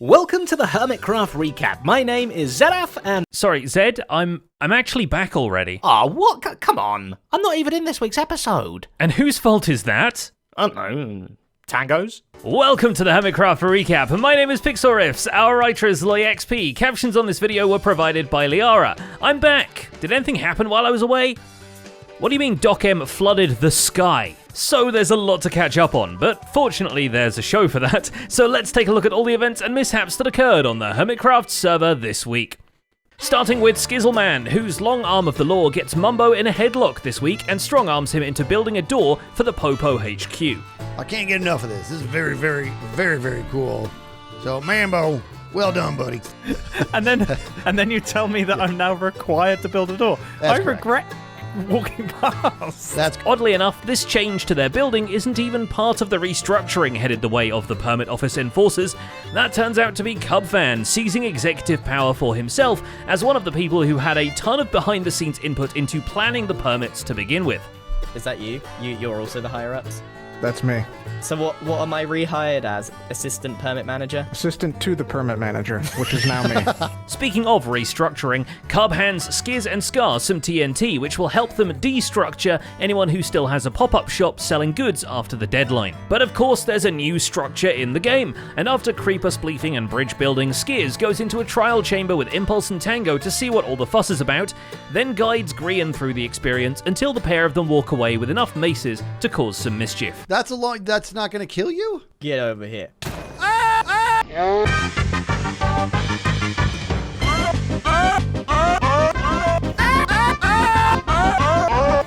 Welcome to the Hermitcraft recap. My name is Zedaf and... Sorry, Zed, I'm actually back already. Aw, what? Come on. I'm not even in this week's episode. And whose fault is that? I don't know. Tango's? Welcome to the Hermitcraft recap. My name is Pixel Riffs. Our writer is LoyXP. Captions on this video were provided by Liara. I'm back. Did anything happen while I was away? What do you mean Doc M flooded the sky? So there's a lot to catch up on, but fortunately there's a show for that, so let's take a look at all the events and mishaps that occurred on the Hermitcraft server this week. Starting with Skizzleman, whose long arm of the law gets Mumbo in a headlock this week and strong arms him into building a door for the Popo HQ. I can't get enough of this. This is very, very, very, very cool. So, Mambo, well done, buddy. and then you tell me that I'm now required to build a door. That's I correct. regret walking past. That's Oddly enough, this change to their building isn't even part of the restructuring headed the way of the Permit Office enforcers. That turns out to be Cubfan, seizing executive power for himself as one of the people who had a ton of behind-the-scenes input into planning the permits to begin with. Is that you? You're also the higher-ups? That's me. So what am I rehired as? Assistant permit manager? Assistant to the permit manager, which is now me. Speaking of restructuring, Cub hands Skiz and Scar some TNT, which will help them destructure anyone who still has a pop-up shop selling goods after the deadline. But of course there's a new structure in the game, and after creeper spleefing and bridge building, Skiz goes into a trial chamber with Impulse and Tango to see what all the fuss is about, then guides Grian through the experience until the pair of them walk away with enough maces to cause some mischief. That's not going to kill you? Get over here.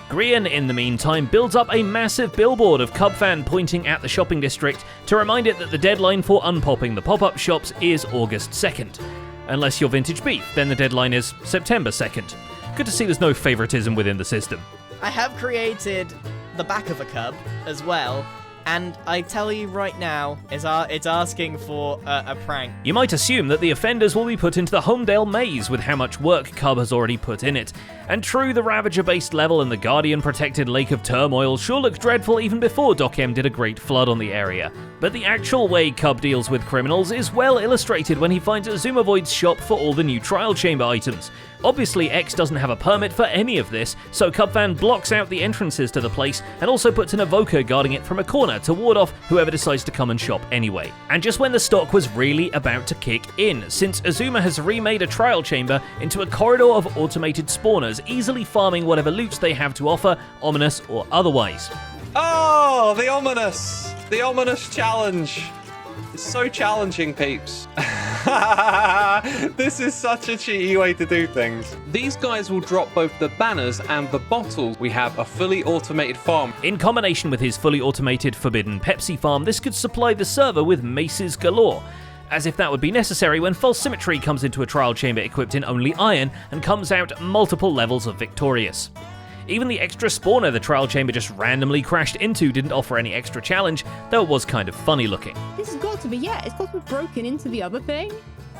Grian, in the meantime, builds up a massive billboard of Cubfan pointing at the shopping district to remind it that the deadline for unpopping the pop-up shops is August 2nd. Unless you're Vintage Beef, then the deadline is September 2nd. Good to see there's no favoritism within the system. I have created the back of a cub as well, and I tell you right now, it's asking for a prank. You might assume that the offenders will be put into the Homedale maze with how much work Cub has already put in it. And true, the Ravager-based level and the Guardian-protected Lake of Turmoil sure looked dreadful even before Doc M did a great flood on the area. But the actual way Cub deals with criminals is well illustrated when he finds Azumavoid's shop for all the new trial chamber items. Obviously, X doesn't have a permit for any of this, so Cubfan blocks out the entrances to the place and also puts an evoker guarding it from a corner to ward off whoever decides to come and shop anyway. And just when the stock was really about to kick in, since Azuma has remade a trial chamber into a corridor of automated spawners, easily farming whatever loots they have to offer, ominous or otherwise. Oh, the ominous challenge. It's so challenging, peeps. This is such a cheaty way to do things. These guys will drop both the banners and the bottles. We have a fully automated farm. In combination with his fully automated Forbidden Pepsi farm, this could supply the server with maces galore. As if that would be necessary when False Symmetry comes into a trial chamber equipped in only iron and comes out multiple levels of victorious. Even the extra spawner the trial chamber just randomly crashed into didn't offer any extra challenge, though it was kind of funny looking. This has got to be, it's got to be broken into the other thing.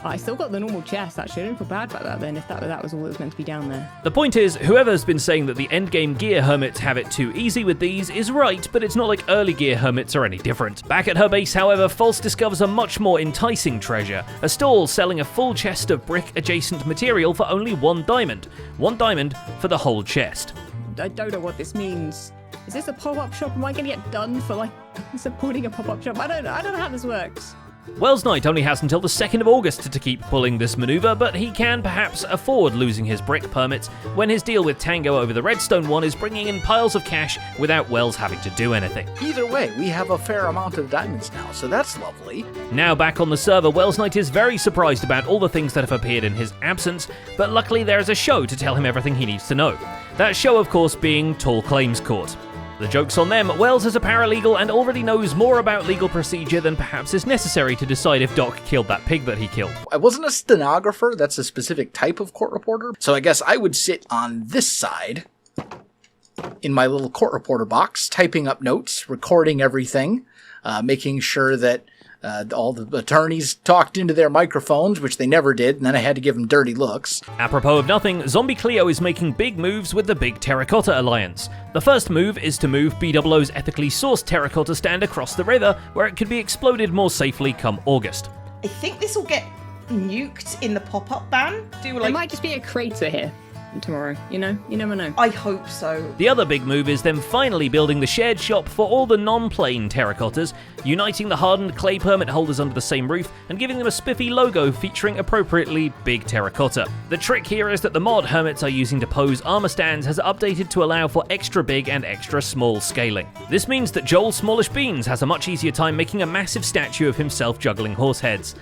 Oh, I still got the normal chest, actually. I don't feel bad about that then, if that was all that was meant to be down there. The point is, whoever's been saying that the endgame gear hermits have it too easy with these is right, but it's not like early gear hermits are any different. Back at her base, however, False discovers a much more enticing treasure, a stall selling a full chest of brick-adjacent material for only 1 diamond. 1 diamond for the whole chest. I don't know what this means. Is this a pop-up shop? Am I going to get done for, supporting a pop-up shop? I don't know how this works. Wells Knight only has until the 2nd of August to keep pulling this maneuver, but he can perhaps afford losing his brick permits when his deal with Tango over the Redstone one is bringing in piles of cash without Wells having to do anything. Either way, we have a fair amount of diamonds now, so that's lovely. Now back on the server, Wells Knight is very surprised about all the things that have appeared in his absence, but luckily there is a show to tell him everything he needs to know. That show, of course, being Tall Claims Court. The joke's on them. Wells is a paralegal and already knows more about legal procedure than perhaps is necessary to decide if Doc killed that pig that he killed. I wasn't a stenographer, that's a specific type of court reporter, so I guess I would sit on this side in my little court reporter box, typing up notes, recording everything, making sure that all the attorneys talked into their microphones, which they never did, and then I had to give them dirty looks. Apropos of nothing, Zombie Cleo is making big moves with the Big Terracotta Alliance. The first move is to move BOO's ethically sourced terracotta stand across the river, where it could be exploded more safely come August. I think this will get nuked in the pop-up ban. There might just be a crater here tomorrow, you know? You never know. I hope so. The other big move is them finally building the shared shop for all the non-plain terracottas, uniting the hardened clay permit holders under the same roof, and giving them a spiffy logo featuring appropriately big terracotta. The trick here is that the mod hermits are using to pose armor stands has updated to allow for extra big and extra small scaling. This means that Joel Smallish Beans has a much easier time making a massive statue of himself juggling horse heads.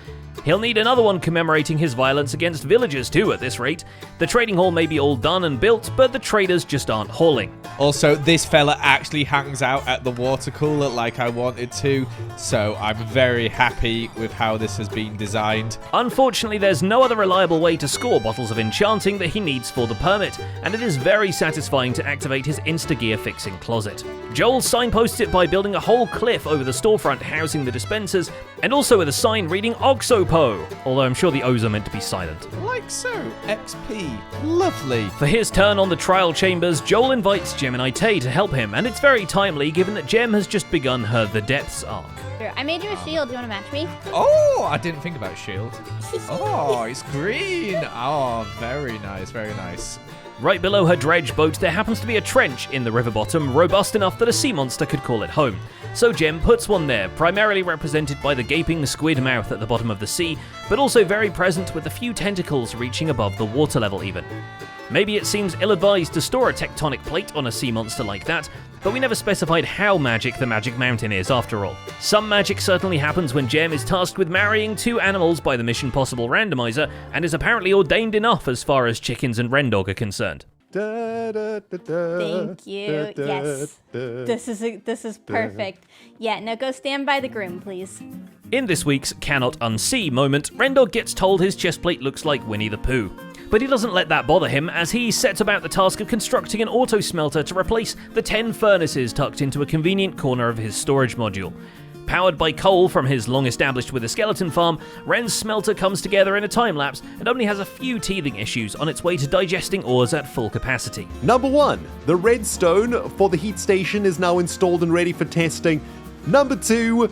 He'll need another one commemorating his violence against villagers too at this rate. The trading hall may be all done and built, but the traders just aren't hauling. Also, this fella actually hangs out at the water cooler like I wanted to, so I'm very happy with how this has been designed. Unfortunately, there's no other reliable way to score bottles of enchanting that he needs for the permit, and it is very satisfying to activate his Insta-gear fixing closet. Joel signposts it by building a whole cliff over the storefront housing the dispensers, and also with a sign reading Oxopo, although I'm sure the O's are meant to be silent. Like so, XP. Lovely. For his turn on the trial chambers, Joel invites Gemini Tay to help him, and it's very timely given that Gem has just begun her The Depths arc. I made you a shield. Do you want to match me? Oh, I didn't think about shield. Oh, it's green. Oh, very nice, very nice. Right below her dredge boat, there happens to be a trench in the river bottom, robust enough that a sea monster could call it home. So Gem puts one there, primarily represented by the gaping squid mouth at the bottom of the sea, but also very present with a few tentacles reaching above the water level even. Maybe it seems ill-advised to store a tectonic plate on a sea monster like that, but we never specified how magic the Magic Mountain is after all. Some magic certainly happens when Gem is tasked with marrying two animals by the Mission Possible randomizer, and is apparently ordained enough as far as chickens and Rendog are concerned. Thank you. Yes. This is perfect. Yeah, now go stand by the groom, please. In this week's Cannot Unsee moment, Rendog gets told his chestplate looks like Winnie the Pooh. But he doesn't let that bother him, as he sets about the task of constructing an auto smelter to replace the 10 furnaces tucked into a convenient corner of his storage module. Powered by coal from his long-established with a skeleton farm, Ren's smelter comes together in a time-lapse and only has a few teething issues on its way to digesting ores at full capacity. Number 1. The redstone for the heat station is now installed and ready for testing. Number 2.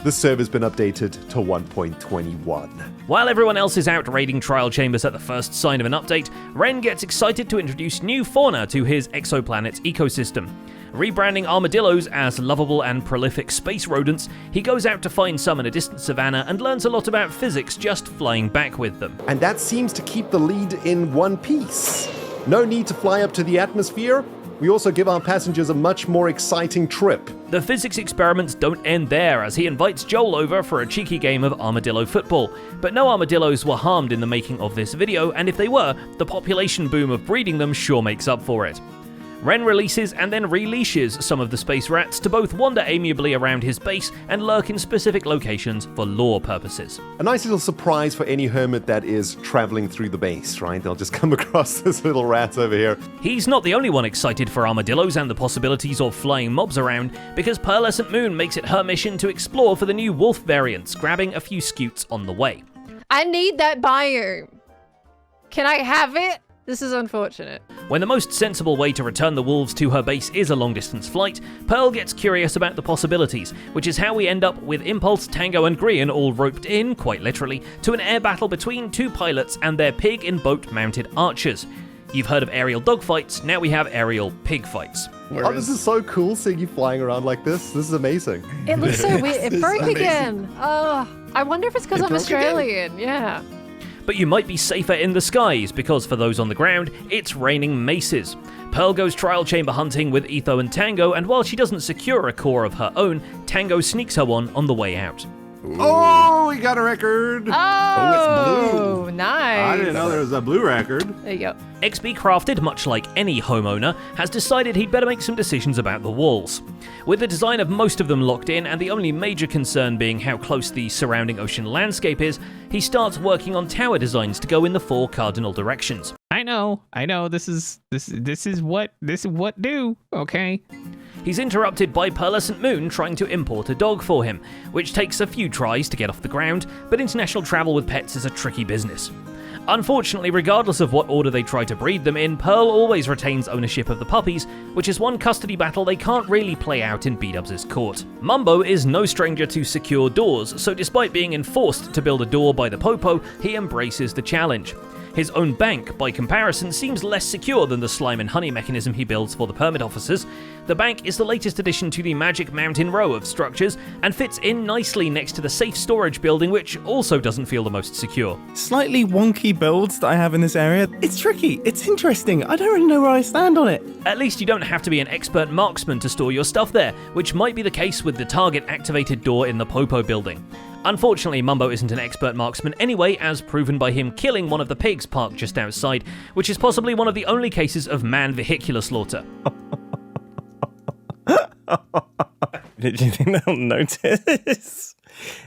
The server's been updated to 1.21. While everyone else is out raiding trial chambers at the first sign of an update, Ren gets excited to introduce new fauna to his exoplanet's ecosystem. Rebranding armadillos as lovable and prolific space rodents, he goes out to find some in a distant savannah and learns a lot about physics just flying back with them. And that seems to keep the lead in one piece. No need to fly up to the atmosphere. We also give our passengers a much more exciting trip. The physics experiments don't end there, as he invites Joel over for a cheeky game of armadillo football. But no armadillos were harmed in the making of this video, and if they were, the population boom of breeding them sure makes up for it. Ren releases and then releashes some of the space rats to both wander amiably around his base and lurk in specific locations for lore purposes. A nice little surprise for any hermit that is traveling through the base, right? They'll just come across this little rat over here. He's not the only one excited for armadillos and the possibilities of flying mobs around, because Pearlescent Moon makes it her mission to explore for the new wolf variants, grabbing a few scutes on the way. I need that biome. Can I have it? This is unfortunate. When the most sensible way to return the wolves to her base is a long-distance flight, Pearl gets curious about the possibilities, which is how we end up with Impulse, Tango, and Grian all roped in, quite literally, to an air battle between two pilots and their pig-in-boat-mounted archers. You've heard of aerial dogfights, now we have aerial pig fights. Oh, this is so cool seeing you flying around like this. This is amazing. It looks so weird. It broke again. Oh, I wonder if it's because I'm Australian. Yeah. But you might be safer in the skies, because for those on the ground, it's raining maces. Pearl goes trial chamber hunting with Etho and Tango, and while she doesn't secure a core of her own, Tango sneaks her one on the way out. Oh, we got a record. Oh, it's blue. Nice. I didn't know there was a blue record. There you go. XB Crafted, much like any homeowner, has decided he'd better make some decisions about the walls. With the design of most of them locked in, and the only major concern being how close the surrounding ocean landscape is, he starts working on tower designs to go in the 4 cardinal directions. I know. This is what do, okay? He's interrupted by Pearlescent Moon trying to import a dog for him, which takes a few tries to get off the ground, but international travel with pets is a tricky business. Unfortunately, regardless of what order they try to breed them in, Pearl always retains ownership of the puppies, which is one custody battle they can't really play out in B-Dubs' court. Mumbo is no stranger to secure doors, so despite being enforced to build a door by the Popo, he embraces the challenge. His own bank, by comparison, seems less secure than the slime and honey mechanism he builds for the permit officers. The bank is the latest addition to the Magic Mountain row of structures and fits in nicely next to the safe storage building, which also doesn't feel the most secure. Slightly wonky builds that I have in this area. It's tricky, it's interesting, I don't really know where I stand on it. At least you don't have to be an expert marksman to store your stuff there, which might be the case with the target-activated door in the Popo building. Unfortunately, Mumbo isn't an expert marksman anyway, as proven by him killing one of the pigs parked just outside, which is possibly one of the only cases of man vehicular slaughter. Did you think they'll notice?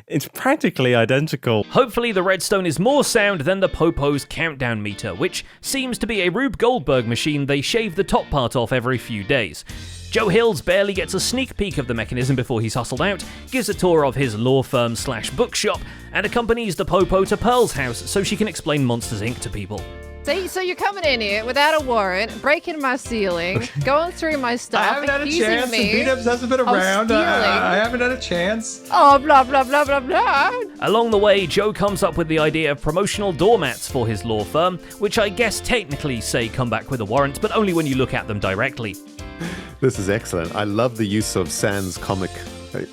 It's practically identical. Hopefully the redstone is more sound than the Popo's countdown meter, which seems to be a Rube Goldberg machine they shave the top part off every few days. Joe Hills barely gets a sneak peek of the mechanism before he's hustled out, gives a tour of his law firm / bookshop, and accompanies the Popo to Pearl's house so she can explain Monsters Inc. to people. So you're coming in here without a warrant, breaking my ceiling, going through my stuff, I haven't had a accusing chance, me and B-Dubs hasn't been around. stealing. I haven't had a chance. Oh, blah, blah, blah, blah, blah. Along the way, Joe comes up with the idea of promotional doormats for his law firm, which I guess technically say come back with a warrant, but only when you look at them directly. This is excellent. I love the use of Sans comic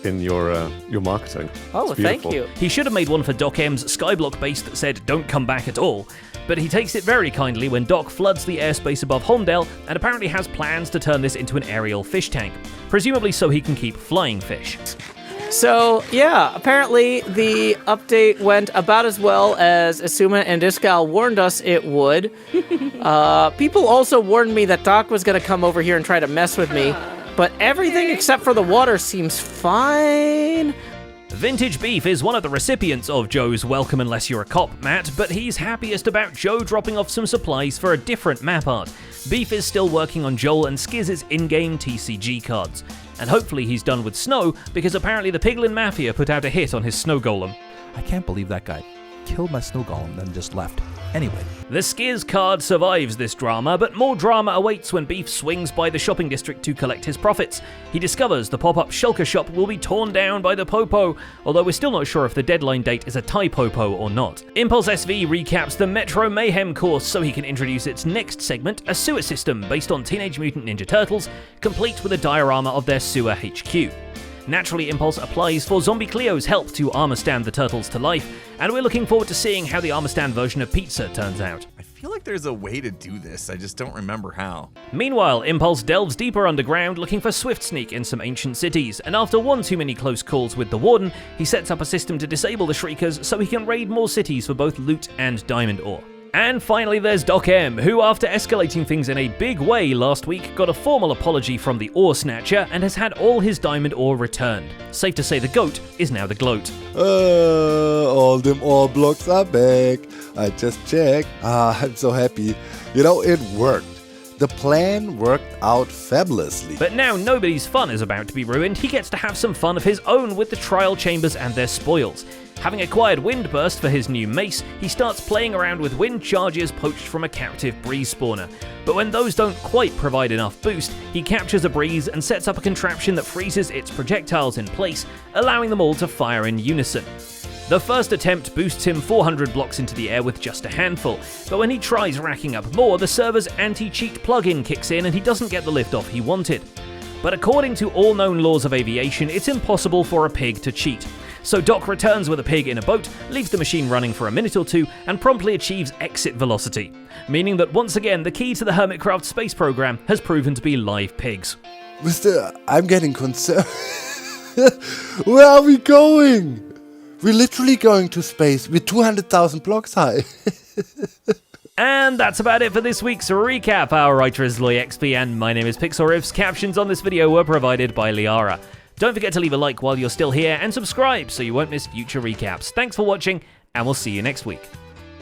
in your marketing. Oh, thank you. He should have made one for Doc M's Skyblock base that said, "Don't come back at all." But he takes it very kindly when Doc floods the airspace above Holmdel and apparently has plans to turn this into an aerial fish tank, presumably so he can keep flying fish. So, yeah, apparently the update went about as well as Asuma and Iskal warned us it would. People also warned me that Doc was going to come over here and try to mess with me, but everything except for the water seems fine. Vintage Beef is one of the recipients of Joe's Welcome Unless You're a Cop mat, but he's happiest about Joe dropping off some supplies for a different map art. Beef is still working on Joel and Skiz's in-game TCG cards. And hopefully he's done with Snow, because apparently the Piglin Mafia put out a hit on his Snow Golem. I can't believe that guy killed my Snow Golem and then just left. Anyway. The Skiz card survives this drama, but more drama awaits when Beef swings by the shopping district to collect his profits. He discovers the pop-up shulker shop will be torn down by the Popo, although we're still not sure if the deadline date is a Thai Popo or not. Impulse SV recaps the Metro Mayhem course so he can introduce its next segment, a sewer system based on Teenage Mutant Ninja Turtles, complete with a diorama of their sewer HQ. Naturally, Impulse applies for Zombie Cleo's help to armor stand the turtles to life, and we're looking forward to seeing how the armor stand version of Pizza turns out. I feel like there's a way to do this, I just don't remember how. Meanwhile, Impulse delves deeper underground looking for Swift Sneak in some ancient cities, and after one too many close calls with the Warden, he sets up a system to disable the Shriekers so he can raid more cities for both loot and diamond ore. And finally there's Doc M, who after escalating things in a big way last week got a formal apology from the Ore Snatcher and has had all his diamond ore returned. Safe to say the GOAT is now the gloat. All them ore blocks are back. I just checked. I'm so happy. You know, it worked. The plan worked out fabulously. But now nobody's fun is about to be ruined. He gets to have some fun of his own with the trial chambers and their spoils. Having acquired Windburst for his new mace, he starts playing around with wind charges poached from a captive breeze spawner. But when those don't quite provide enough boost, he captures a breeze and sets up a contraption that freezes its projectiles in place, allowing them all to fire in unison. The first attempt boosts him 400 blocks into the air with just a handful, but when he tries racking up more, the server's anti-cheat plugin kicks in and he doesn't get the liftoff he wanted. But according to all known laws of aviation, it's impossible for a pig to cheat. So Doc returns with a pig in a boat, leaves the machine running for a minute or two, and promptly achieves exit velocity, meaning that once again the key to the Hermitcraft space program has proven to be live pigs. Mister, I'm getting concerned. Where are we going? We're literally going to space. We're 200,000 blocks high. And that's about it for this week's recap. Our writer is LoyXP and my name is Pixel Riffs. Captions on this video were provided by Liara. Don't forget to leave a like while you're still here and subscribe so you won't miss future recaps. Thanks for watching and we'll see you next week.